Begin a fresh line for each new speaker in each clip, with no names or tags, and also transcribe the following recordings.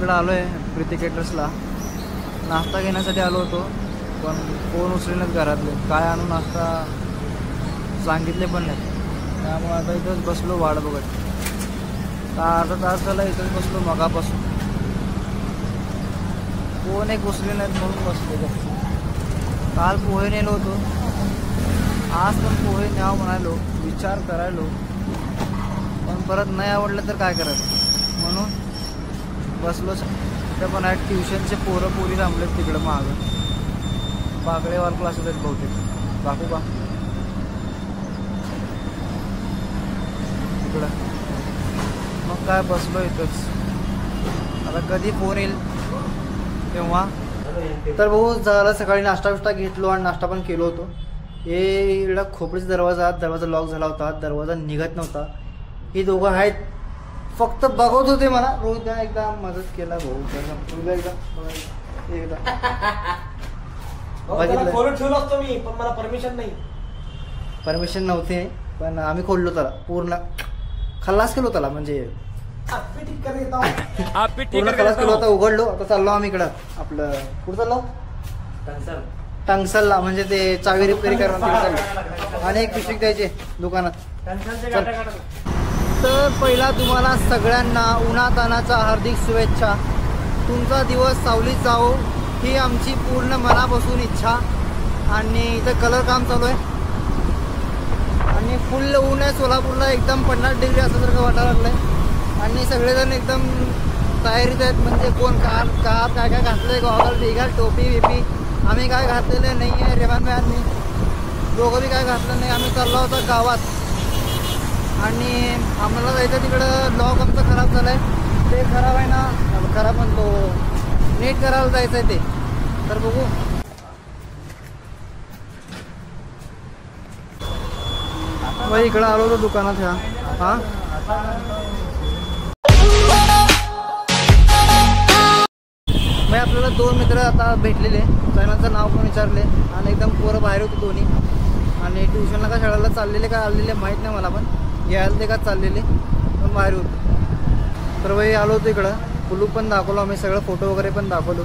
इकडं आलो आहे प्रीती केटर्सला. नाश्ता घेण्यासाठी आलो होतो, पण फोन उचलेनच घरातले. काय आणून नाश्ता सांगितले पण नाही. त्यामुळे आता इथंच बसलो वाट बघत. अर्धा तास झाला इथंच बसलो मगापासून. फोन एक उचले नाहीत म्हणून बसलो. काल पोहे नेलो होतो, आज पण पोहे न्यावं म्हणालो, विचार करायलो, पण परत नाही आवडलं तर काय करायचं म्हणून बसलोच. तिथं पण आहेत ट्युशनचे पोरं पोरी थांबलेत तिकडं मागं. बागडेवाल क्लासेस आहेत बहुतेक. बापू बा तिकडं. मग काय बसलो इथंच. आता कधी फोन येईल तेव्हा. तर भाऊ झालं, सकाळी नाश्ता बिष्टा घेतलो आणि नाश्ता पण केलो होतो. हे इकडं खोपडीचा दरवाजा लॉक झाला होता, दरवाजा निघत नव्हता. ही दोघं आहेत, फक्त बघत होते मला. रोहित एकदा मदत केला भाऊ, एकदा
ठेवलं असतो मी, पण मला
परमिशन नव्हते, पण आम्ही खोललो त्याला पूर्ण. खल्लास केलो त्याला, म्हणजे पूर्ण खलास केलो होता. उघडलो. आता चाललो आम्ही इकडं आपलं कुठं चाललो टंगसलला, म्हणजे ते चावी रिपेअरी करून आणि एक पिशवी द्यायचे दुकानात. तर पहिला तुम्हाला सगळ्यांना उन्हातानाचा हार्दिक शुभेच्छा. तुमचा दिवस सावलीत जावो ही आमची पूर्ण मनापासून इच्छा. आणि इथं कलर काम चालू आहे आणि फुल ऊन आहे. सोलापूरला एकदम 50 डिग्री असल्यासारखं वाटायला लागलं आहे. आणि सगळेजण एकदम तयारीत आहेत, म्हणजे कोण काय काय घातलं आहे, गॉगल बिगल टोपी बिपी. आम्ही काय घातलेलं नाही आहे, रेवान मी दोघं बी काय घातलं नाही. आम्ही चाललो होतो गावात आणि आम्हाला जायचं तिकडं. लॉक आमचं खराब झालं आहे, ते खराब आहे ना, खराब म्हणतो नीट करायला जायचं आहे ते. तर बघू. भाई इकडं आलो होतो दुकानात ह्या. हां मग आपल्याला 2 मित्र आता भेटलेले. चॅनलचं नाव पण विचारले आणि एकदम पोरं बाहेर होते दोन्ही. आणि ट्युशनला का शाळेला चाललेले काय आलेले माहीत नाही मला, पण घ्यायला ते का चाललेले पण बाहेर होते. तर भाई आलो होतो इकडं. कुलूप पण दाखवलो आम्ही, सगळं फोटो वगैरे पण दाखवलो.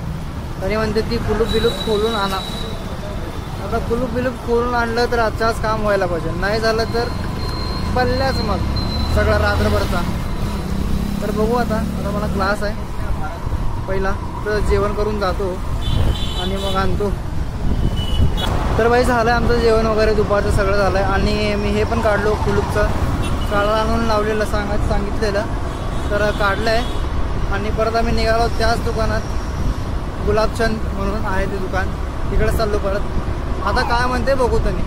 तरी म्हणते ती कुलूप बिलूप खोलून आणा. आता कुलूप बिलूप खोलून आणलं तर आजच्याच काम व्हायला पाहिजे, नाही झालं तर पल्ल्याच मग सगळा रात्रभरचा. तर बघू. आता मला क्लास आहे पहिला, तर जेवण करून जातो आणि मग आणतो. तर बाई झालं आहे आमचं जेवण वगैरे दुपारचं सगळं झालं आहे. आणि मी हे पण काढलो कुलूपचं, काढा आणून लावलेलं सांगितलेलं, तर काढलं आहे. आणि परत आम्ही निघालो त्याच दुकानात, गुलाबचंद म्हणून आहे ते दुकान, तिकडे चाललो परत. आता काय म्हणते बघू तुम्ही.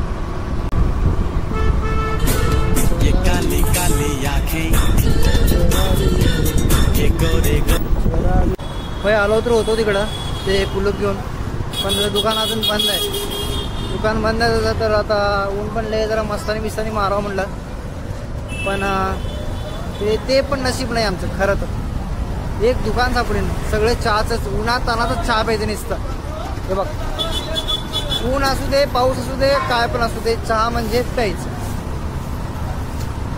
होय आलो तर होतो तिकडं ते कुलूप घेऊन, पण दुकान अजून बंद आहे. दुकान बंद आहे तर आता ऊन पण लय, जरा मस्तानी बिस्तानी मारावं म्हणलं, पण ते पण नशीब नाही आमचं खरं तर. एक दुकान सापडेल, सगळे चहाच, उन्हात तानातच चहा प्यायचं नुसतं. हे बघ, ऊन असू दे पाऊस असू दे काय पण असू दे, चहा म्हणजे प्यायचं.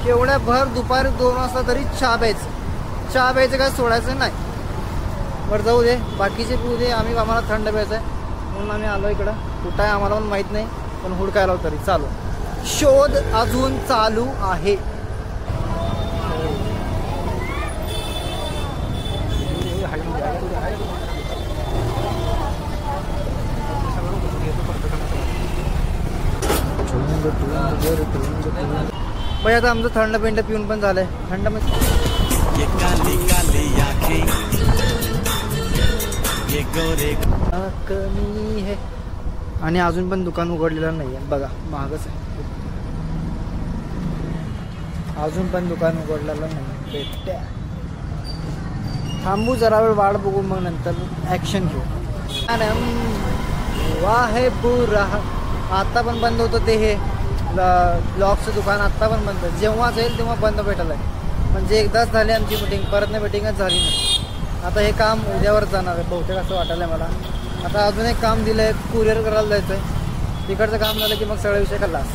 केवढ्या भर दुपारी 2 वाजता तरी चहा प्यायचं. चहा प्यायचं काय सोडायचं नाही. बरं जाऊ दे, बाकीचे पिऊ दे, आम्हाला थंड प्यायचं आहे म्हणून आम्ही आलो इकडं. कुठं आहे आम्हाला पण माहीत नाही, पण हुडकायला तरी चालू. शोध अजून चालू आहे. भाई आता आमचं थंड पेंड पिऊन पण झालंय. थंड कमी आहे. आणि अजून पण दुकान उघडलेलं नाही आहे बघा, महागच आहे. अजून पण दुकान उघडलेलं नाही. थांबू जरा वेळ, वाट बघू, मग नंतर ॲक्शन घेऊ. वाहे बुरा. आता पण बंद होतं ते हे ब्लॉगचं दुकान, आत्ता पण बंद. जेव्हा जाईल तेव्हा बंद भेटलं आहे. म्हणजे एकदाच झाली आमची मिटिंग, परत नाही मिटिंगच झाली नाही. आता हे काम उद्यावर जाणार आहे बहुतेक असं वाटायला मला. आता अजून एक काम दिलं आहे, कुरिअर करायला जायचं आहे. तिकडचं काम झालं की मग सगळा विषय खल्लास.